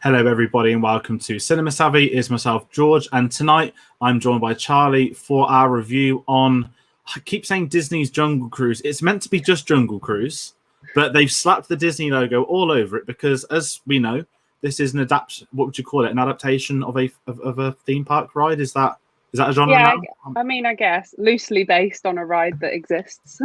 Hello, everybody, and welcome to Cinema Savvy. It's myself, George, and tonight I'm joined by Charlie for our review on, I keep saying Disney's Jungle Cruise. It's meant to be just Jungle Cruise, but they've slapped the Disney logo all over it because, as we know, this is an what would you call it? An adaptation of a theme park ride? Is that a genre Yeah, now? I guess loosely based on a ride that exists.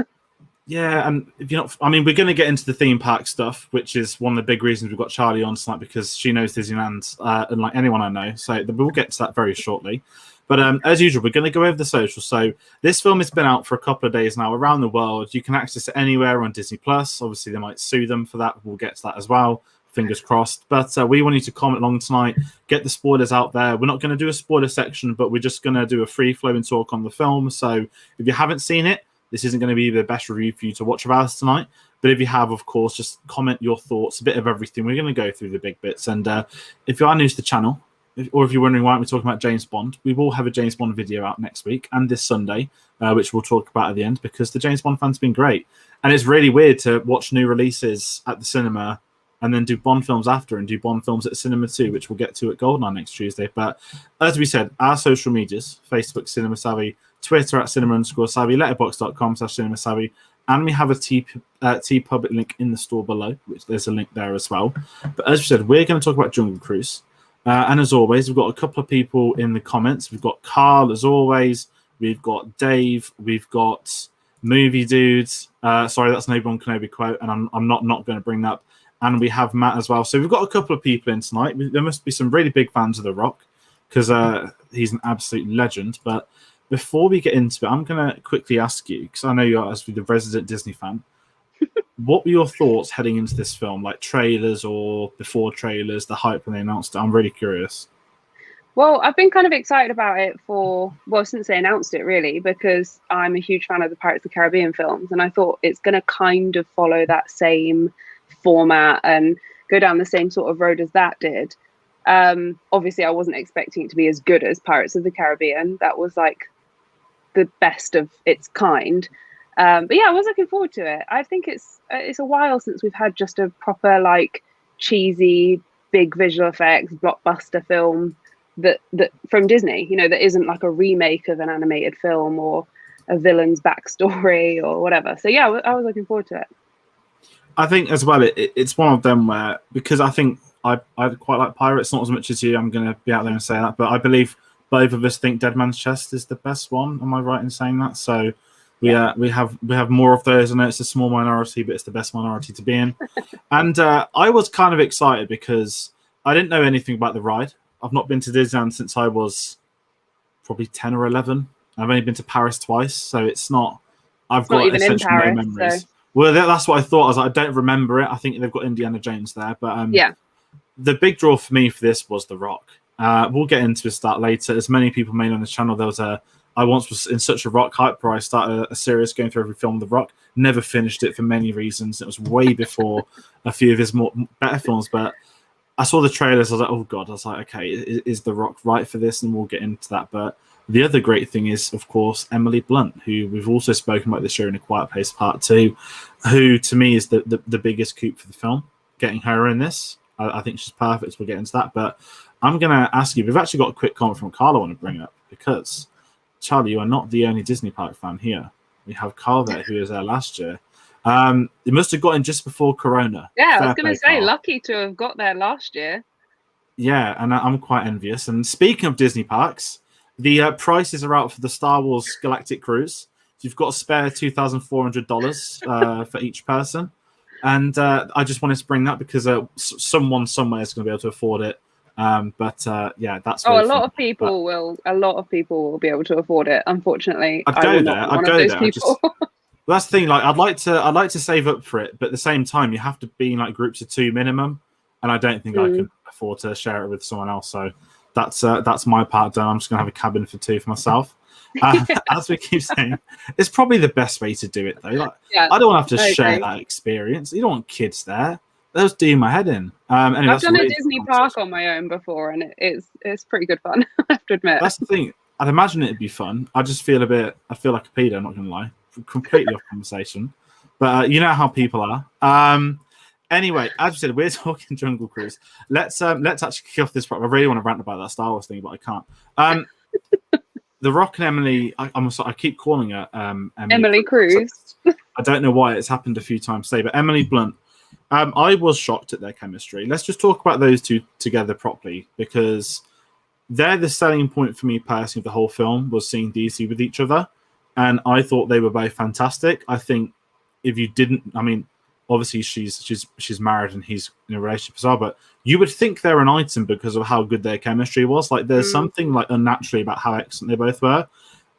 Yeah, and if you're not, we're going to get into the theme park stuff, which is one of the big reasons we've got Charlie on tonight because she knows Disneyland, unlike anyone I know. So we'll get to that very shortly. But as usual, we're going to go over the socials. So this film has been out for a couple of days now around the world. You can access it anywhere on Disney Plus. Obviously, they might sue them for that. We'll get to that as well. Fingers crossed. But we want you to comment along tonight, get the spoilers out there. We're not going to do a spoiler section, but we're just going to do a free-flowing talk on the film. So if you haven't seen it, this isn't going to be the best review for you to watch of ours tonight. But if you have, of course, just comment your thoughts, a bit of everything. We're going to go through the big bits. And if you are new to the channel, or if you're wondering why aren't we talking about James Bond, we will have a James Bond video out next week and this Sunday, which we'll talk about at the end, because the James Bond fan's been great. And it's really weird to watch new releases at the cinema and then do Bond films after and do Bond films at the cinema too, which we'll get to at Goldeneye next Tuesday. But as we said, our social medias, Facebook, Cinema Savvy, Twitter at cinema_savvy, letterboxd.com/cinema savvy, and we have a T Public link in the store below, which there's a link there as well. But as we said, we're going to talk about Jungle Cruise. And as always, we've got a couple of people in the comments. We've got Carl, as always. We've got Dave. We've got Movie Dudes. Sorry, that's an Obi-Wan Kenobi quote, and I'm not going to bring that up. And we have Matt as well. So we've got a couple of people in tonight. There must be some really big fans of The Rock because he's an absolute legend. But before we get into it, I'm going to quickly ask you, because I know you're as the resident Disney fan, what were your thoughts heading into this film? Like trailers or before trailers, the hype when they announced it? I'm really curious. Well, I've been kind of excited about it since they announced it, really, because I'm a huge fan of the Pirates of the Caribbean films. And I thought it's going to kind of follow that same format and go down the same sort of road as that did. Obviously, I wasn't expecting it to be as good as Pirates of the Caribbean. That was like the best of its kind. But yeah, I was looking forward to it. I think it's a while since we've had just a proper like cheesy, big visual effects blockbuster film that from Disney. You know, that isn't like a remake of an animated film or a villain's backstory or whatever. So yeah, I was looking forward to it. I think as well, it's one of them where, because I think I quite like Pirates, not as much as you. I'm going to be out there and say that, but I believe both of us think Dead Man's Chest is the best one. Am I right in saying that? So we have more of those. I know it's a small minority, but it's the best minority to be in. And I was kind of excited because I didn't know anything about the ride. I've not been to Disneyland since I was probably 10 or 11. I've only been to Paris twice, so it's not. I've got essentially no memories. So. Well, that's what I thought. I was like, I don't remember it. I think they've got Indiana Jones there, but the big draw for me for this was The Rock. We'll get into that later. As many people made on this channel, there was I once was in such a Rock hype where I started a series going through every film of The Rock. Never finished it for many reasons. It was way before a few of his better films, but I saw the trailers. I was like, oh god. I was like, okay, is The Rock right for this? And we'll get into that. But the other great thing is, of course, Emily Blunt, who we've also spoken about this year in A Quiet Place Part 2, who to me is the biggest coup for the film. Getting her in this, I think she's perfect. We'll get into that. But I'm going to ask you, we've actually got a quick comment from Carl I want to bring up, because, Charlie, you are not the only Disney park fan here. We have Carl there, who was there last year. He must have got in just before Corona. Yeah, I was going to say, Carl. Lucky to have got there last year. Yeah, and I'm quite envious. And speaking of Disney parks, the prices are out for the Star Wars Galactic Cruise. So you've got a spare $2,400 for each person. And I just wanted to bring that because someone somewhere is going to be able to afford it. Yeah, that's. A lot of people will. A lot of people will be able to afford it. Unfortunately, I'd go there. That's the thing. Like, I'd like to save up for it, but at the same time, you have to be in like groups of 2 minimum, and I don't think I can afford to share it with someone else. So that's my part done. I'm just gonna have a cabin for 2 for myself. As we keep saying, it's probably the best way to do it, though. Like, yeah, I don't want to have to share that experience. You don't want kids there. They'll just do my head in. Anyway, I've done a Disney park on my own before, and it's pretty good fun. I have to admit. That's the thing. I'd imagine it'd be fun. I feel like a pedo. Not gonna lie, completely off conversation. But you know how people are. Anyway, as we said, we're talking Jungle Cruise. Let's actually kick off this part. I really want to rant about that Star Wars thing, but I can't. The Rock and Emily, I keep calling her Emily Cruz. I don't know why, it's happened a few times today, but Emily Blunt. I was shocked at their chemistry. Let's just talk about those two together properly, because they're the selling point for me personally of the whole film, was seeing DC with each other. And I thought they were both fantastic. I think if you didn't, I mean, obviously she's married and he's in a relationship as well, but you would think they're an item because of how good their chemistry was. Like, there's something like unnaturally about how excellent they both were.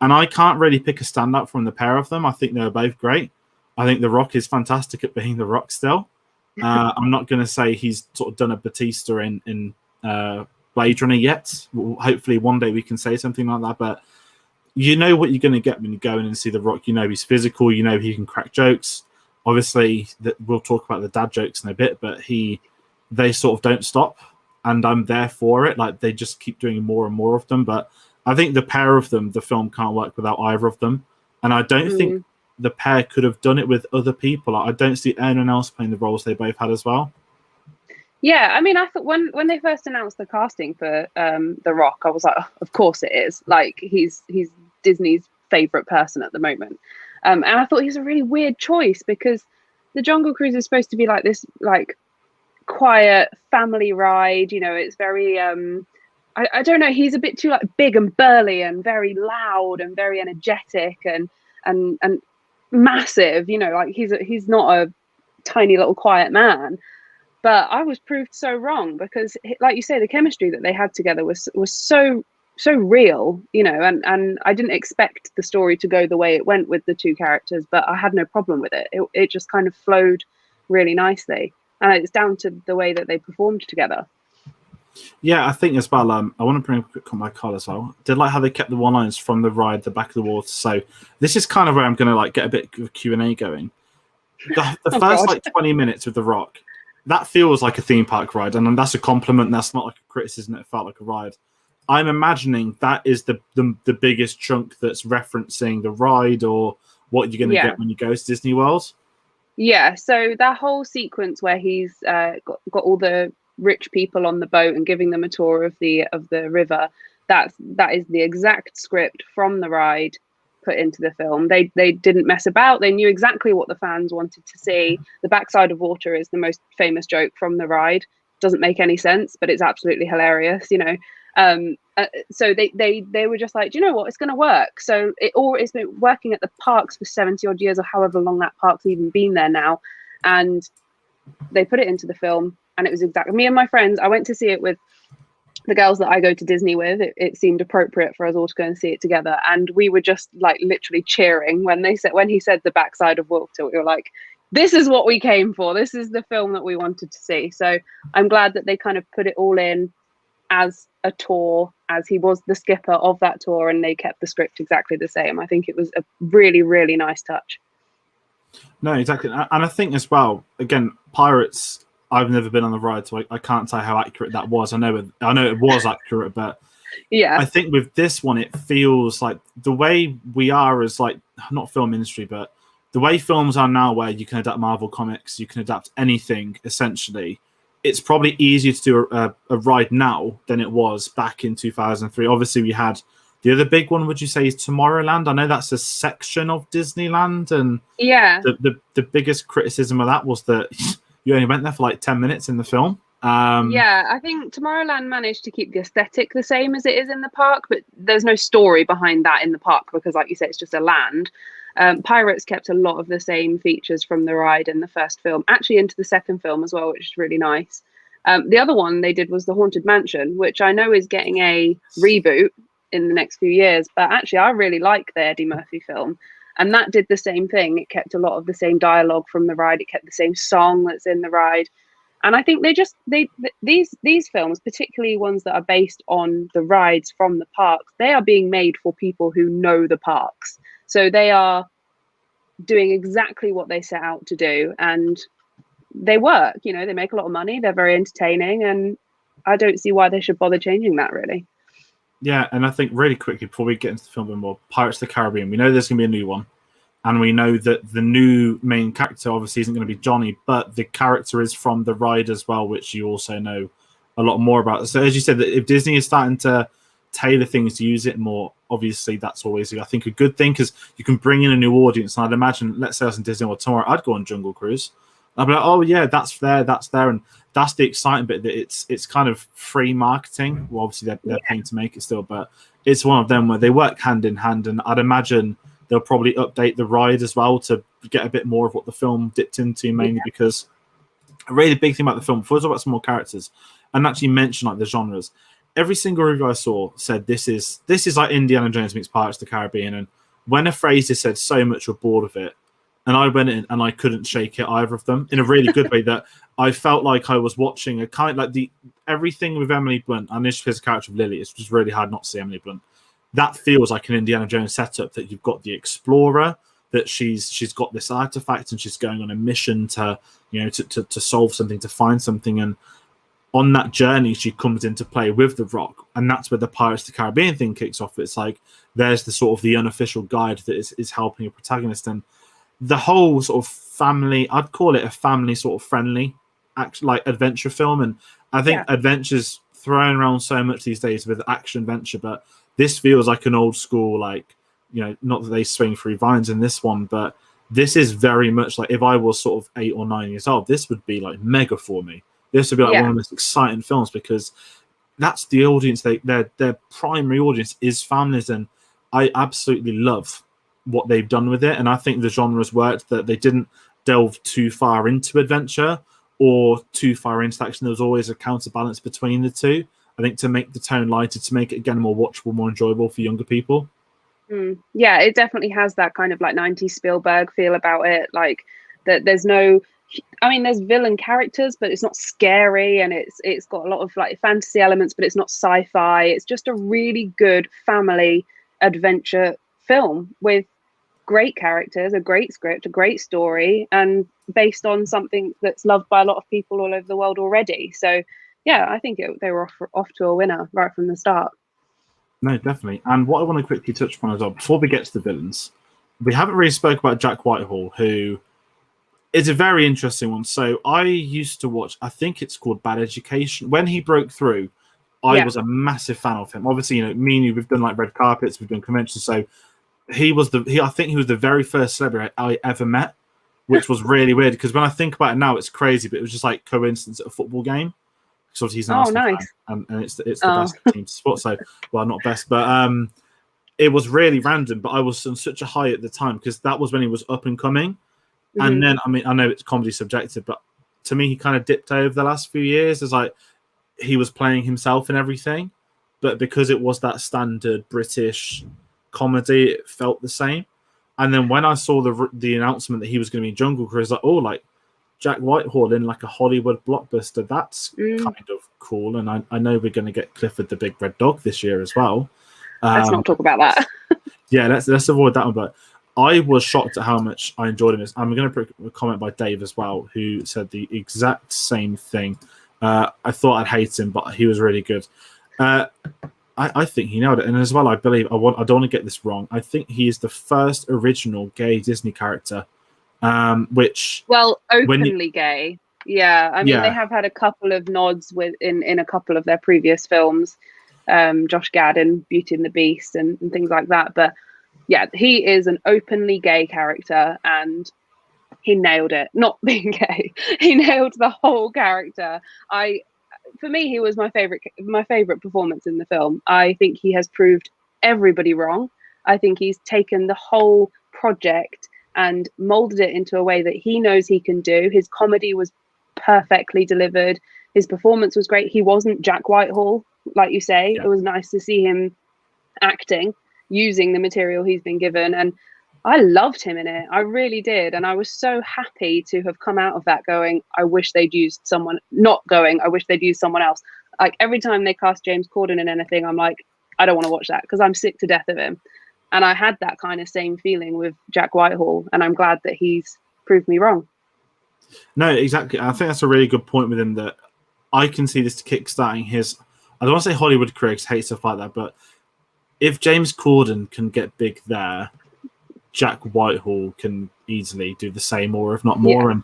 And I can't really pick a standout from the pair of them. I think they were both great. I think The Rock is fantastic at being The Rock still. I'm not going to say he's sort of done a Batista in Blade Runner yet. Hopefully one day we can say something like that, but you know what you're going to get when you go in and see The Rock. You know he's physical, you know he can crack jokes. Obviously, we'll talk about the dad jokes in a bit, but they sort of don't stop, and I'm there for it. Like, they just keep doing more and more of them. But I think the pair of them, the film can't work without either of them. And I don't think the pair could have done it with other people. Like, I don't see anyone else playing the roles they both had as well. Yeah, I mean, I thought when they first announced the casting for The Rock, I was like, oh, of course it is. Like, he's Disney's favorite person at the moment. And I thought he's a really weird choice, because the Jungle Cruise is supposed to be like this, like, quiet family ride. You know, it's very, I don't know, he's a bit too, like, big and burly and very loud and very energetic and massive. You know, like, he's not a tiny little quiet man. But I was proved so wrong, because, like you say, the chemistry that they had together was so real, you know, and I didn't expect the story to go the way it went with the two characters, but I had no problem with it. It just kind of flowed really nicely, and it's down to the way that they performed together. Yeah, I think as well. I want to bring up a quick comment by Carl as well. Did like how they kept the one-liners from the ride, the back of the water. So this is kind of where I'm going to like get a bit of Q&A going. The first like 20 minutes with The Rock, that feels like a theme park ride, and that's a compliment. That's not like a criticism. It felt like a ride. I'm imagining that is the biggest chunk that's referencing the ride or what you're going to get when you go to Disney World. Yeah, so that whole sequence where he's got all the rich people on the boat and giving them a tour of the river, that is the exact script from the ride put into the film. They didn't mess about. They knew exactly what the fans wanted to see. The backside of water is the most famous joke from the ride. Doesn't make any sense, but it's absolutely hilarious, you know. So they were just like, do you know what, it's going to work. So it's been working at the parks for 70 odd years, or however long that park's even been there now, and they put it into the film, and it was exactly me and my friends. I went to see it with the girls that I go to Disney with. It seemed appropriate for us all to go and see it together, and we were just like literally cheering when he said the backside of water. We were like, this is what we came for. This is the film that we wanted to see. So I'm glad that they kind of put it all in as a tour, as he was the skipper of that tour, and they kept the script exactly the same. I think it was a really, really nice touch. No, exactly. And I think as well, again, Pirates, I've never been on the ride, so I can't say how accurate that was. I know it was accurate, but yeah, I think with this one, it feels like the way we are as, like, not film industry, but the way films are now, where you can adapt Marvel comics, you can adapt anything, essentially. It's probably easier to do a ride now than it was back in 2003. Obviously, we had the other big one, would you say, is Tomorrowland? I know that's a section of Disneyland, and yeah, the biggest criticism of that was that you only went there for like 10 minutes in the film. Yeah, I think Tomorrowland managed to keep the aesthetic the same as it is in the park, but there's no story behind that in the park, because, like you said, it's just a land. Pirates kept a lot of the same features from the ride in the first film, actually into the second film as well, which is really nice. The other one they did was the Haunted Mansion, which I know is getting a reboot in the next few years, but actually I really like the Eddie Murphy film, and that did the same thing. It kept a lot of the same dialogue from the ride. It kept the same song that's in the ride. And I think these films, particularly ones that are based on the rides from the parks, they are being made for people who know the parks. So they are doing exactly what they set out to do, and they work. You know, they make a lot of money. They're very entertaining, and I don't see why they should bother changing that, really. Yeah, and I think really quickly before we get into the film a bit more, Pirates of the Caribbean, we know there's going to be a new one. and we know that the new main character obviously isn't going to be Johnny, but the character is from the ride as well, which you also know a lot more about. So as you said, that if Disney is starting to tailor things to use it more, obviously that's always, I think, a good thing, because you can bring in a new audience. And I'd imagine, let's say I was in Disney World tomorrow, I'd go on Jungle Cruise. I'd be like, oh yeah, that's there, and that's the exciting bit, that it's kind of free marketing. Well, obviously they're paying to make it still, but it's one of them where they work hand in hand, and I'd imagine they'll probably update the ride as well to get a bit more of what the film dipped into, mainly because a really big thing about the film, before we talk about some more characters, and actually mention like the genres, every single review I saw said this is like Indiana Jones meets Pirates of the Caribbean, and when a phrase is said so much you're bored of it, and I went in and I couldn't shake it, either of them, in a really good way, that I felt like I was watching a kind of like everything with Emily Blunt, and this is the character of Lily, it's just really hard not to see Emily Blunt. That feels like an Indiana Jones setup, that you've got the explorer, that she's got this artifact and she's going on a mission to, to solve something, to find something, and on that journey she comes into play with the Rock, and that's where the Pirates of the Caribbean thing kicks off. It's like there's the sort of the unofficial guide that is helping a protagonist, and the whole sort of family, I'd call it a family sort of friendly like adventure film. And I think adventure's thrown around so much these days with action adventure, but this feels like an old school, like, not that they swing through vines in this one, but this is very much like, if I was sort of 8 or 9 years old, this would be like mega for me. This would be like one of the most exciting films, because that's the audience. Their primary audience is families, and I absolutely love what they've done with it. And I think the genres worked, that they didn't delve too far into adventure or too far into action. There was always a counterbalance between the two, I think, to make the tone lighter, to make it again more watchable, more enjoyable for younger people. Yeah, it definitely has that kind of like 90s Spielberg feel about it. Like that there's no, I mean, there's villain characters, but it's not scary, and it's got a lot of like fantasy elements, but it's not sci-fi. It's just a really good family adventure film with great characters, a great script, a great story, and based on something that's loved by a lot of people all over the world already. So yeah, I think they were off to a winner right from the start. No, definitely. And what I want to quickly touch upon as well, before we get to the villains, we haven't really spoke about Jack Whitehall, who is a very interesting one. So I used to watch, I think it's called Bad Education. When he broke through, I was a massive fan of him. Obviously, me and you, we've done like red carpets, we've done conventions. So I think he was the very first celebrity I ever met, which was really weird, because when I think about it now, it's crazy, but it was just like coincidence at a football game. Because he's an Arsenal fan, and it's the best team to support. So, well, not best, but it was really random. But I was on such a high at the time, because that was when he was up and coming. And then, I mean, I know it's comedy subjective, but to me, he kind of dipped over the last few years. As like he was playing himself and everything, but because it was that standard British comedy, it felt the same. And then when I saw the announcement that he was going to be in Jungle Cruise, like, oh, like Jack Whitehall in like a Hollywood blockbuster, that's kind of cool. And I know we're going to get Clifford the Big Red Dog this year as well. Let's not talk about that. Yeah, let's avoid that one. But I was shocked at how much I enjoyed him. I'm going to put a comment by Dave as well, who said the exact same thing. I thought I'd hate him, but he was really good. I think he nailed it. And as well, I believe, I don't want to get this wrong, I think he is the first original gay Disney character. Openly gay. Yeah, I mean, they have had a couple of nods in a couple of their previous films, Josh Gad in Beauty and the Beast and things like that. But yeah, he is an openly gay character, and he nailed it. Not being gay, he nailed the whole character. For me, he was my favorite performance in the film. I think he has proved everybody wrong. I think he's taken the whole project and molded it into a way that he knows he can do. His comedy was perfectly delivered. His performance was great. He wasn't Jack Whitehall, like you say. Yeah. It was nice to see him acting, using the material he's been given. And I loved him in it. I really did. And I was so happy to have come out of that going, I wish they'd used someone, not going, I wish they'd used someone else. Like every time they cast James Corden in anything, I'm like, I don't want to watch that because I'm sick to death of him. And I had that kind of same feeling with Jack Whitehall, and I'm glad that he's proved me wrong. No, exactly. I think that's a really good point with him, that I can see this kickstarting his, I don't want to say Hollywood career because I hate stuff like that, but if James Corden can get big there, Jack Whitehall can easily do the same, or if not more. And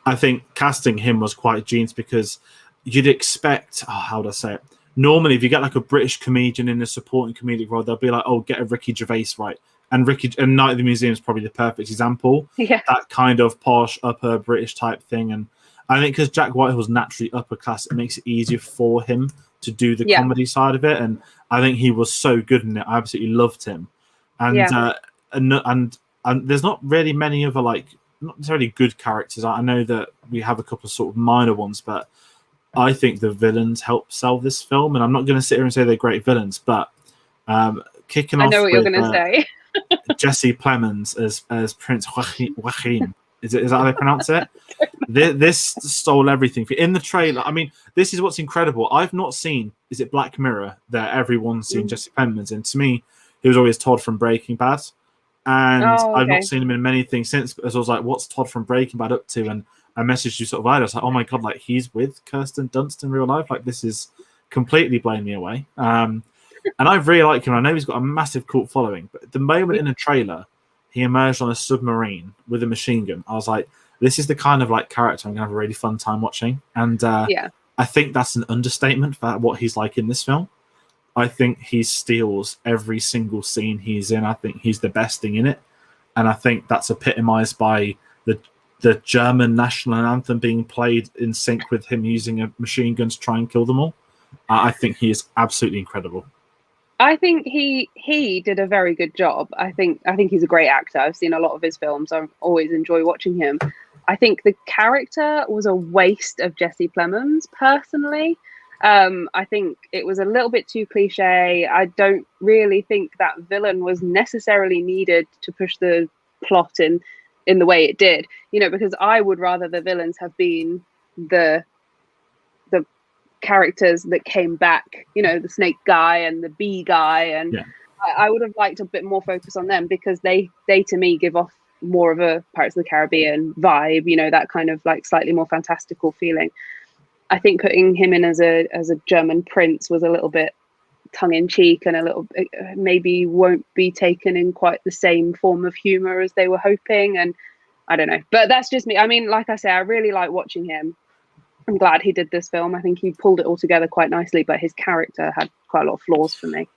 I think casting him was quite genius, because you'd expect, how would I say it? Normally, if you get like a British comedian in a supporting comedic role, they'll be like, "Oh, get a Ricky Gervais right." And Night at the Museum is probably the perfect example. Yeah. That kind of posh, upper British type thing. And I think because Jack Whitehall's naturally upper class, it makes it easier for him to do the comedy side of it. And I think he was so good in it. I absolutely loved him. And and there's not really many other, like, not necessarily good characters. I know that we have a couple of sort of minor ones, but I think the villains help sell this film. And I'm not going to sit here and say they're great villains, but kicking off, I know what you're going to say. Jesse Plemons as Prince Joachim. Is that how they pronounce it? This stole everything. In the trailer, I mean, this is what's incredible. I've not seen, is it Black Mirror, that everyone's seen Jesse Plemons in. To me, he was always Todd from Breaking Bad. And I've not seen him in many things since. Because I was like, what's Todd from Breaking Bad up to? And I messaged you sort of later. I was like, oh my God, like, he's with Kirsten Dunst in real life? Like, this is completely blowing me away. And I really like him. I know he's got a massive cult following. But the moment in a trailer he emerged on a submarine with a machine gun, I was like, this is the kind of like character I'm going to have a really fun time watching. And I think that's an understatement for what he's like in this film. I think he steals every single scene he's in. I think he's the best thing in it. And I think that's epitomized by the German national anthem being played in sync with him using a machine gun to try and kill them all. I think he is absolutely incredible. I think he did a very good job. I think he's a great actor. I've seen a lot of his films. I always enjoy watching him. I think the character was a waste of Jesse Plemons, personally. I think it was a little bit too cliche. I don't really think that villain was necessarily needed to push the plot in the way it did. You know, because I would rather the villains have been the characters that came back, you know, the snake guy and the bee guy, and I would have liked a bit more focus on them, because they to me give off more of a Pirates of the Caribbean vibe, you know, that kind of like slightly more fantastical feeling. I think putting him in as a German prince was a little bit tongue-in-cheek, and a little maybe won't be taken in quite the same form of humor as they were hoping, and I don't know, but that's just me. I mean, like I say, I really like watching him. I'm glad he did this film. I think he pulled it all together quite nicely, but his character had quite a lot of flaws for me.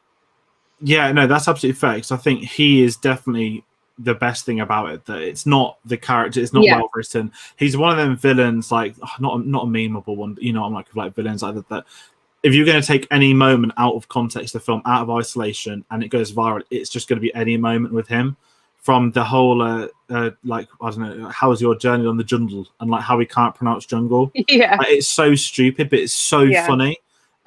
Yeah, no, that's absolutely fair, because I think he is definitely the best thing about it, that it's not the character, it's not well written. He's one of them villains, like not a memeable one, but you know, I'm like villains like that. If you're going to take any moment out of context of the film, out of isolation, and it goes viral, it's just going to be any moment with him. From the whole, like, I don't know, how was your journey on the jungle, and like how he can't pronounce jungle. Yeah, like, it's so stupid, but it's so funny,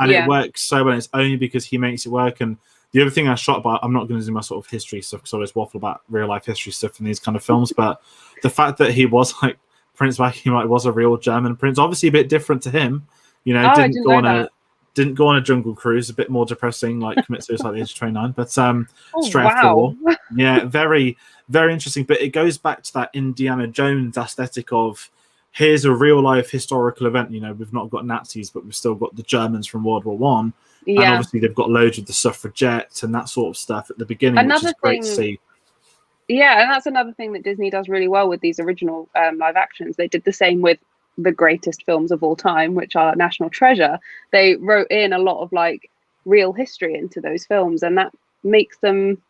and it works so well. It's only because he makes it work. And the other thing I shot about, I'm not going to do my sort of history stuff, because I always waffle about real life history stuff in these kind of films. But the fact that he was like Prince Joachim, like, was a real German prince, obviously a bit different to him. You know, didn't go on a jungle cruise, a bit more depressing, like commit suicide at the age of 29, but straight after the war. Yeah, very, very interesting. But it goes back to that Indiana Jones aesthetic of, here's a real life historical event. You know, we've not got Nazis, but we've still got the Germans from World War One. And obviously they've got loads of the suffragettes and that sort of stuff at the beginning, which is great to see. Yeah, and that's another thing that Disney does really well with these original live actions. They did the same with the greatest films of all time, which are National Treasure. They wrote in a lot of like real history into those films, and that makes them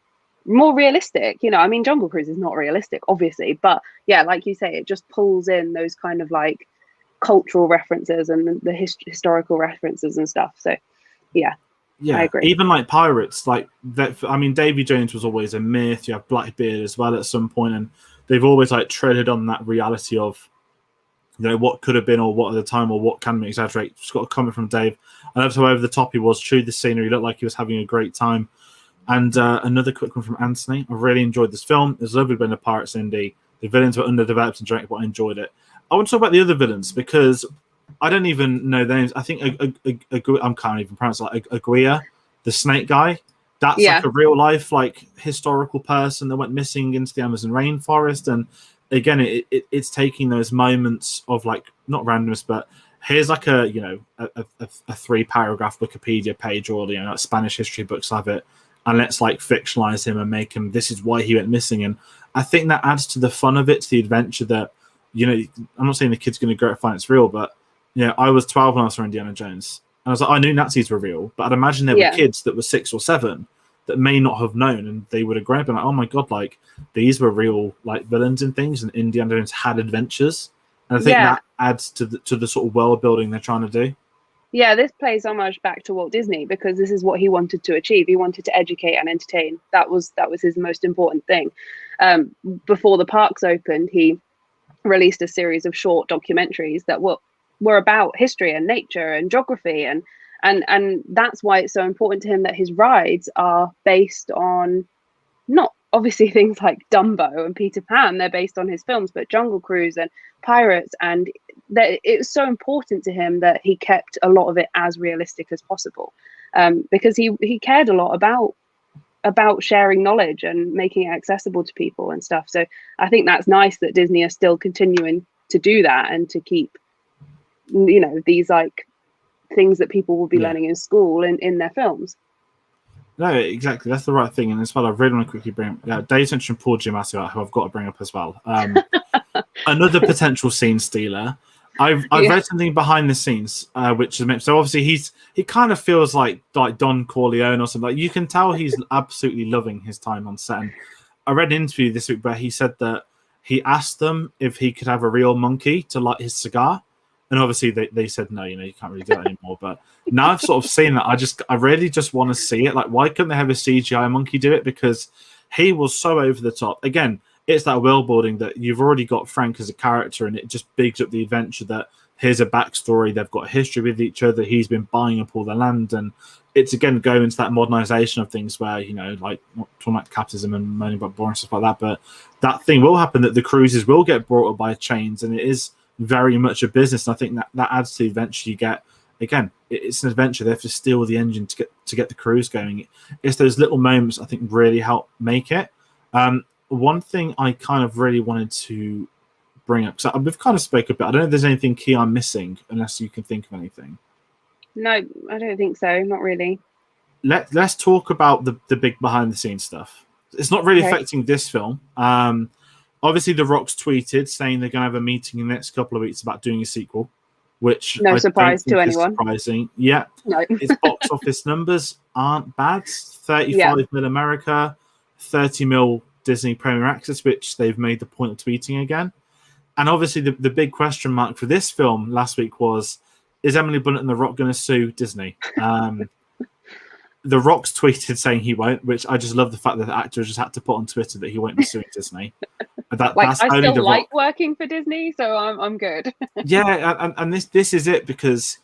more realistic. You know, I mean, Jungle Cruise is not realistic, obviously, but yeah, like you say, it just pulls in those kind of like cultural references and the historical references and stuff. So yeah, I agree. Even like pirates, like that. I mean, Davy Jones was always a myth. You have Blackbeard as well at some point, and they've always like treaded on that reality of, you know, what could have been, or what at the time, or what can we exaggerate. Just got a comment from Dave. I loved how over the top he was, chewed the scenery, looked like he was having a great time. And another quick one from Anthony. I really enjoyed this film. It was lovely being a Pirates indie. The villains were underdeveloped and directed, but I enjoyed it. I want to talk about the other villains, because I don't even know their names. I think I can't even pronounce it. Like Aguirre, the snake guy. That's like a real life, like historical person that went missing into the Amazon rainforest. And again, it's taking those moments of like, not randomness, but here's like a 3-paragraph Wikipedia page, or, you know, like Spanish history books have it, and let's like fictionalize him and make him, this is why he went missing. And I think that adds to the fun of it, to the adventure that, you know, I'm not saying the kid's going to grow up and find it's real, but, you know, I was 12 when I saw Indiana Jones. And I was like, I knew Nazis were real, but I'd imagine there were kids that were 6 or 7 that may not have known, and they would have grown up and like, oh my God, like, these were real, like, villains and things, and Indiana Jones had adventures. And I think that adds to the sort of world building they're trying to do. Yeah, this plays homage back to Walt Disney, because this is what he wanted to achieve. He wanted to educate and entertain. That was his most important thing. Before the parks opened, he released a series of short documentaries that were about history and nature and geography, and that's why it's so important to him that his rides are based on, not obviously things like Dumbo and Peter Pan, they're based on his films, but Jungle Cruise and Pirates, and that it was so important to him that he kept a lot of it as realistic as possible, because he cared a lot about sharing knowledge and making it accessible to people and stuff. So I think that's nice that Disney are still continuing to do that, and to keep, you know, these like things that people will be learning in school in their films. No, exactly. That's the right thing. And as well, I really want to quickly bring Dave mentioned Paul Giamatti, who I've got to bring up as well. Another potential scene stealer. I've read something behind the scenes, which is so obviously he kind of feels like Don Corleone or something. Like, you can tell he's absolutely loving his time on set. And I read an interview this week where he said that he asked them if he could have a real monkey to light his cigar. And obviously they said, no, you know, you can't really do that anymore. But now I've sort of seen that, I really just want to see it. Like, why couldn't they have a CGI monkey do it? Because he was so over the top. Again, it's that world building that you've already got Frank as a character, and it just bigs up the adventure that here's a backstory. They've got a history with each other. He's been buying up all the land. And it's, again, going into that modernization of things where, you know, like, not talking about capitalism and moaning about boring stuff like that, but that thing will happen, that the cruises will get brought up by chains, and it is very much a business. And I think that adds to the adventure you get. Again, it's an adventure. They have to steal the engine to get the cruise going. It's those little moments I think really help make it. One thing I kind of really wanted to bring up, so we've kind of spoke a bit. I don't know if there's anything key I'm missing, unless you can think of anything. No, I don't think so. Not really. Let's talk about the big behind the scenes stuff. It's not really affecting this film. Obviously, The Rock's tweeted saying they're going to have a meeting in the next couple of weeks about doing a sequel, which no surprise to anyone. Surprising, yeah. No, its box office numbers aren't bad. 35 mil America, 30 mil Disney Premier Access, which they've made the point of tweeting again. And obviously, the big question mark for this film last week was: is Emily Blunt and The Rock going to sue Disney? The Rock's tweeted saying he won't, which I just love the fact that the actor just had to put on Twitter that he won't be suing Disney. That's I still like working for Disney, so I'm good. Yeah, and this is it, because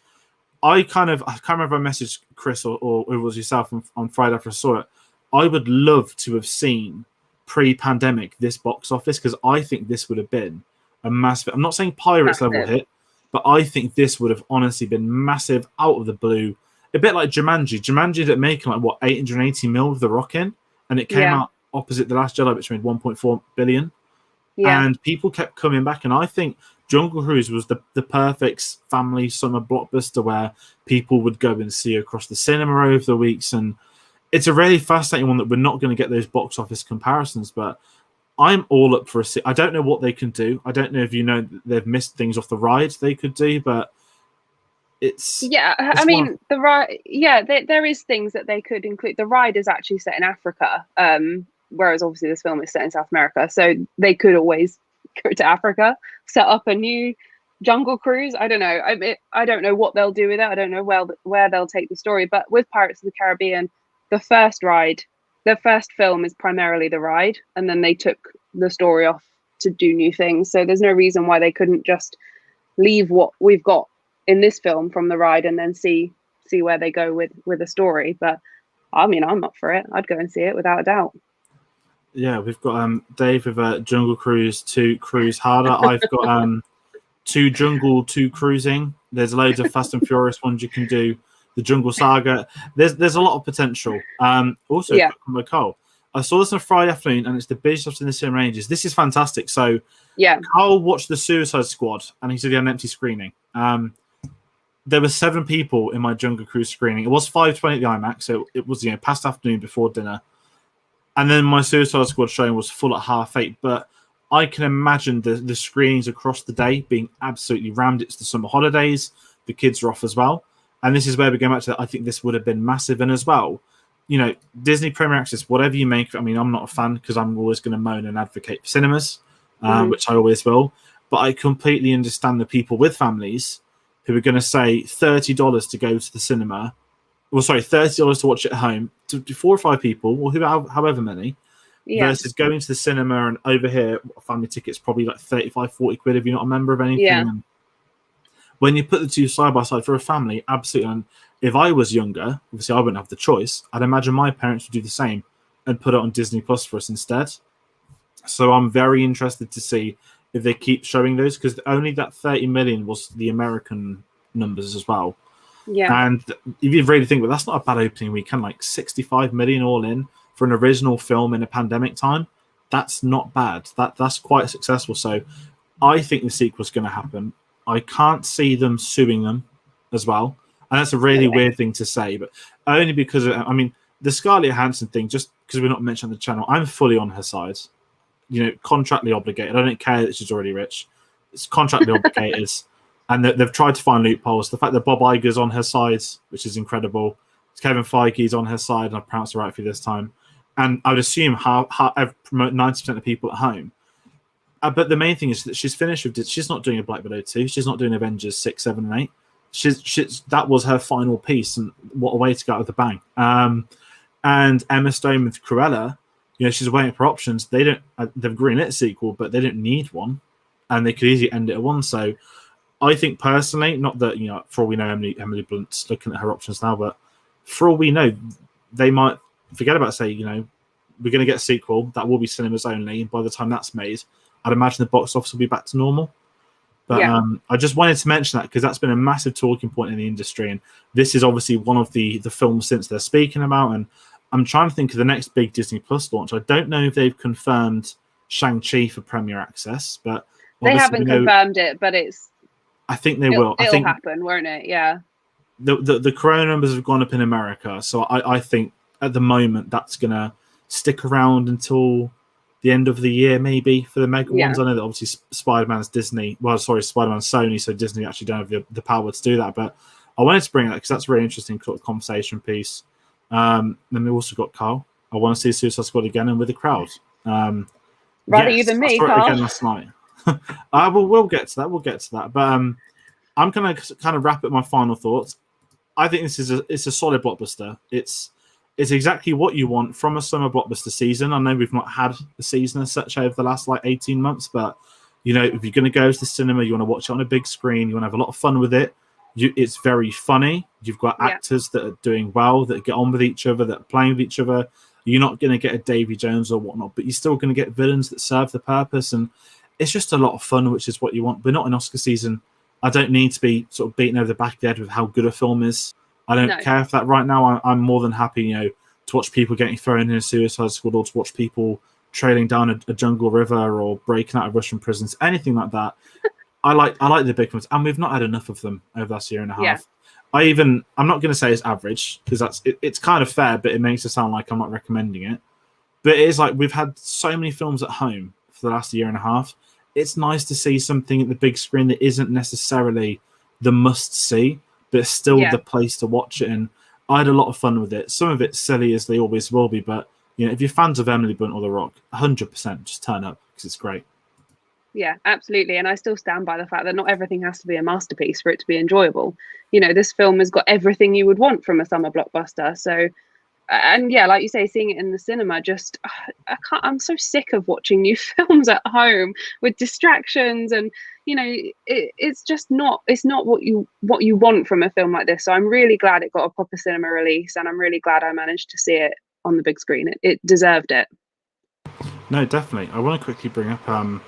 I can't remember if I messaged Chris or it was yourself on Friday after I saw it. I would love to have seen pre-pandemic this box office, because I think this would have been a massive. I'm not saying Pirates level hit, but I think this would have honestly been massive out of the blue. A bit like Jumanji that making like what 880 mil with The Rock in, and it came out opposite The Last Jedi, which made 1.4 billion. And people kept coming back, and I think Jungle Cruise was the perfect family summer blockbuster where people would go and see across the cinema over the weeks. And it's a really fascinating one that we're not going to get those box office comparisons, but I'm all up for a. I don't know what they can do. I don't know if you know they've missed things off the ride they could do, but it's I mean the ride. Yeah, there is things that they could include. The ride is actually set in Africa, whereas obviously this film is set in South America, so they could always go to Africa, set up a new Jungle Cruise. I don't know. I don't know what they'll do with it. I don't know where they'll take the story. But with Pirates of the Caribbean, the first film is primarily the ride, and then they took the story off to do new things. So there's no reason why they couldn't just leave what we've got in this film from the ride and then see where they go with the story. But I mean, I'm up for it. I'd go and see it without a doubt. Yeah, we've got Dave with Jungle Cruise 2 Cruise Harder. I've got 2 Jungle 2 Cruising. There's loads of Fast and Furious ones you can do. The Jungle Saga. There's a lot of potential. Also, Cole, I saw this on Friday afternoon, and it's the biggest in the cinema ranges. This is fantastic. So, Cole watched The Suicide Squad, and he said he had an empty screening. There were 7 people in my Jungle Cruise screening. It was 5:20 at the IMAX, so it was past afternoon before dinner. And then my Suicide Squad showing was full at 8:30. But I can imagine the screenings across the day being absolutely rammed. It's the summer holidays. The kids are off as well. And this is where we go back to that. I think this would have been massive. And as well, Disney Premier Access, whatever you make, I mean, I'm not a fan because I'm always going to moan and advocate for cinemas, which I always will. But I completely understand the people with families who are going to say $30 to go to the cinema. Well, sorry, $30 to watch it at home to 4 or 5 people, or however many, versus going to the cinema. And over here, family tickets probably like 35, 40 quid if you're not a member of anything. Yeah. And when you put the two side by side for a family, absolutely. And if I was younger, obviously I wouldn't have the choice. I'd imagine my parents would do the same and put it on Disney Plus for us instead. So I'm very interested to see if they keep showing those, because only that 30 million was the American numbers as well. Yeah. And if you really think, well, that's not a bad opening weekend, like 65 million all in for an original film in a pandemic time. That's not bad. That's quite successful. So I think the sequel's going to happen. I can't see them suing them as well. And that's a really weird thing to say, but only because I mean, the Scarlett Johansson thing, just because we're not mentioned on the channel, I'm fully on her side. Contractually obligated. I don't care that she's already rich. It's contractually obligated. And they've tried to find loopholes. The fact that Bob Iger's on her side, which is incredible. Kevin Feige's on her side, and I've pronounced it right for you this time. And I would assume how 90% of people at home. But the main thing is that she's finished with. She's not doing a Black Widow 2. She's not doing Avengers 6, 7, and 8. That was her final piece, and what a way to go out with a bang. And Emma Stone with Cruella, she's waiting for options. They've greenlit a sequel, but they don't need one, and they could easily end it at one. So I think personally, not that, for all we know, Emily Blunt's looking at her options now, but for all we know, they might forget about we're going to get a sequel that will be cinemas only. And by the time that's made, I'd imagine the box office will be back to normal. But I just wanted to mention that because that's been a massive talking point in the industry. And this is obviously one of the films since they're speaking about. And I'm trying to think of the next big Disney Plus launch. I don't know if they've confirmed Shang-Chi for Premier Access, but they haven't confirmed it, but I think they will. It'll happen, won't it? Yeah. The corona numbers have gone up in America, so I think at the moment that's gonna stick around until the end of the year, maybe for the mega ones. I know that obviously Spider-Man's Disney. Well, sorry, Spider-Man's Sony, so Disney actually don't have the power to do that. But I wanted to bring that because that's a really interesting sort of conversation piece. Then we also got Carl. I want to see Suicide Squad again and with the crowd. Rather you than me, Carl. Again last night. We'll get to that. We'll get to that. But I'm going to kind of wrap up my final thoughts. I think this is it's a solid blockbuster. It's exactly what you want from a summer blockbuster season. I know we've not had a season as such over the last 18 months, but if you're going to go to the cinema, you want to watch it on a big screen. You want to have a lot of fun with it. It's very funny. You've got actors that are doing well, that get on with each other, that are playing with each other. You're not going to get a Davy Jones or whatnot, but you're still going to get villains that serve the purpose. And it's just a lot of fun, which is what you want. We're not in Oscar season. I don't need to be sort of beaten over the back of the head with how good a film is. I don't care for that right now. I'm more than happy, to watch people getting thrown in a Suicide Squad, or to watch people trailing down a jungle river or breaking out of Russian prisons, anything like that. I like the big ones, and we've not had enough of them over the last year and a half. I'm not going to say it's average because it's kind of fair, but it makes it sound like I'm not recommending it. But it is like we've had so many films at home for the last year and a half. It's nice to see something at the big screen that isn't necessarily the must-see, but still the place to watch it. And I had a lot of fun with it. Some of it's silly, as they always will be, but if you're fans of Emily Blunt or The Rock, 100% just turn up because it's great. Yeah, absolutely. And I still stand by the fact that not everything has to be a masterpiece for it to be enjoyable. This film has got everything you would want from a summer blockbuster. So, and like you say, seeing it in the cinema, I'm so sick of watching new films at home with distractions, and it's not what you want from a film like this. So I'm really glad it got a proper cinema release, and I'm really glad I managed to see it on the big screen. It deserved it. No, definitely. I want to quickly bring up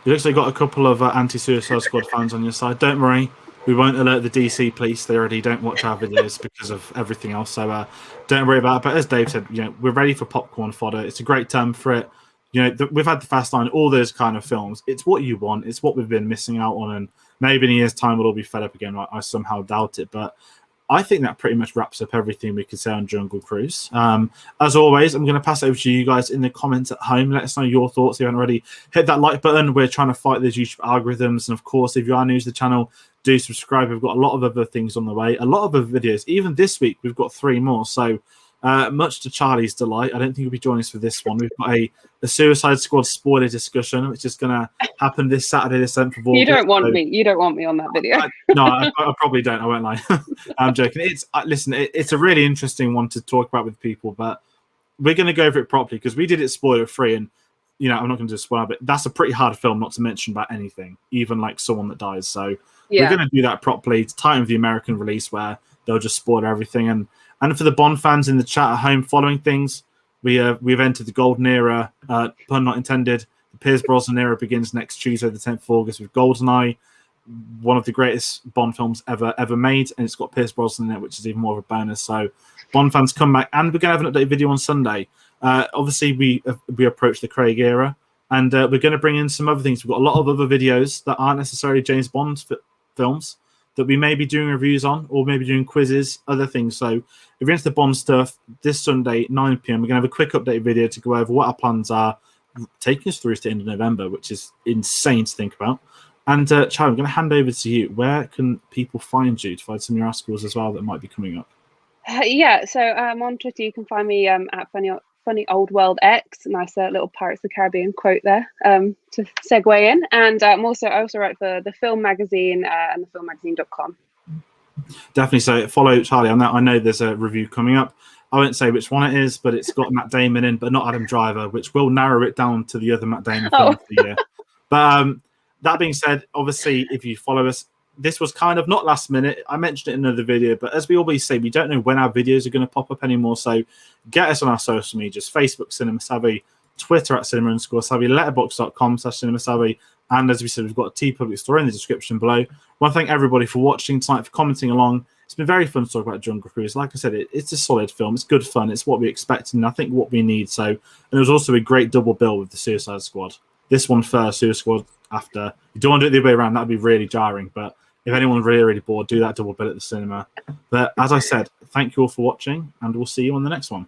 it looks like you got a couple of anti-Suicide Squad fans on your side. Don't worry, we won't alert the DC police. They already don't watch our videos because of everything else. So don't worry about it. But as Dave said, we're ready for popcorn fodder. It's a great term for it. We've had the Fast Nine, all those kind of films. It's what you want. It's what we've been missing out on. And maybe in a year's time we'll all be fed up again. I somehow doubt it. But I think that pretty much wraps up everything we could say on Jungle Cruise. As always, I'm going to pass it over to you guys in the comments at home. Let us know your thoughts. If you haven't already, hit that like button. We're trying to fight those YouTube algorithms. And of course, if you are new to the channel, do subscribe. We've got a lot of other things on the way, a lot of other videos. Even this week, we've got 3 more. So much to Charlie's delight, I don't think he'll be joining us for this one. We've got a Suicide Squad spoiler discussion, which is going to happen this Saturday, the 7th of August. You don't want me. You don't want me on that video. I probably don't. I won't lie. I'm joking. Listen, it's a really interesting one to talk about with people, but we're going to go over it properly because we did it spoiler free, and I'm not going to do spoiler, but that's a pretty hard film not to mention about anything, even like someone that dies. So we're going to do that properly to tie in with the American release where they'll just spoil everything. And for the Bond fans in the chat at home following things, we've entered the golden era, pun not intended. The Pierce Brosnan era begins next Tuesday, the 10th of August, with GoldenEye, one of the greatest Bond films ever made, and it's got Pierce Brosnan in it, which is even more of a bonus. So Bond fans come back, and we're going to have an update video on Sunday. Obviously, we approach the Craig era, and we're going to bring in some other things. We've got a lot of other videos that aren't necessarily James Bond films that we may be doing reviews on, or maybe doing quizzes, other things. So if you're into the Bond stuff, this Sunday, 9 p.m, we're going to have a quick update video to go over what our plans are, taking us through to the end of November, which is insane to think about. And Charlie, I'm going to hand over to you. Where can people find you to find some of your articles as well that might be coming up? So on Twitter, you can find me at Funny Old World X. Nice little Pirates of the Caribbean quote there to segue in. And I also write for the Film Magazine and thefilmmagazine.com. Definitely. So follow Charlie on that. I know there's a review coming up. I won't say which one it is, but it's got Matt Damon in, but not Adam Driver, which will narrow it down to the other Matt Damon film of the year. But that being said, obviously, if you follow us, this was kind of not last minute. I mentioned it in another video, but as we always say, we don't know when our videos are going to pop up anymore. So get us on our social medias: Facebook, Cinema Savvy; Twitter @cinema_savvy; letterboxd.com/Cinema Savvy. And as we said, we've got a TeePublic store in the description below. I want to thank everybody for watching tonight, for commenting along. It's been very fun to talk about Jungle Cruise. Like I said, it's a solid film. It's good fun. It's what we expect, and I think what we need. So, and it was also a great double bill with the Suicide Squad. This one first, Suicide Squad after. You don't want to do it the other way around. That'd be really jarring. But if anyone's really, really bored, do that double bill at the cinema. But as I said, thank you all for watching, and we'll see you on the next one.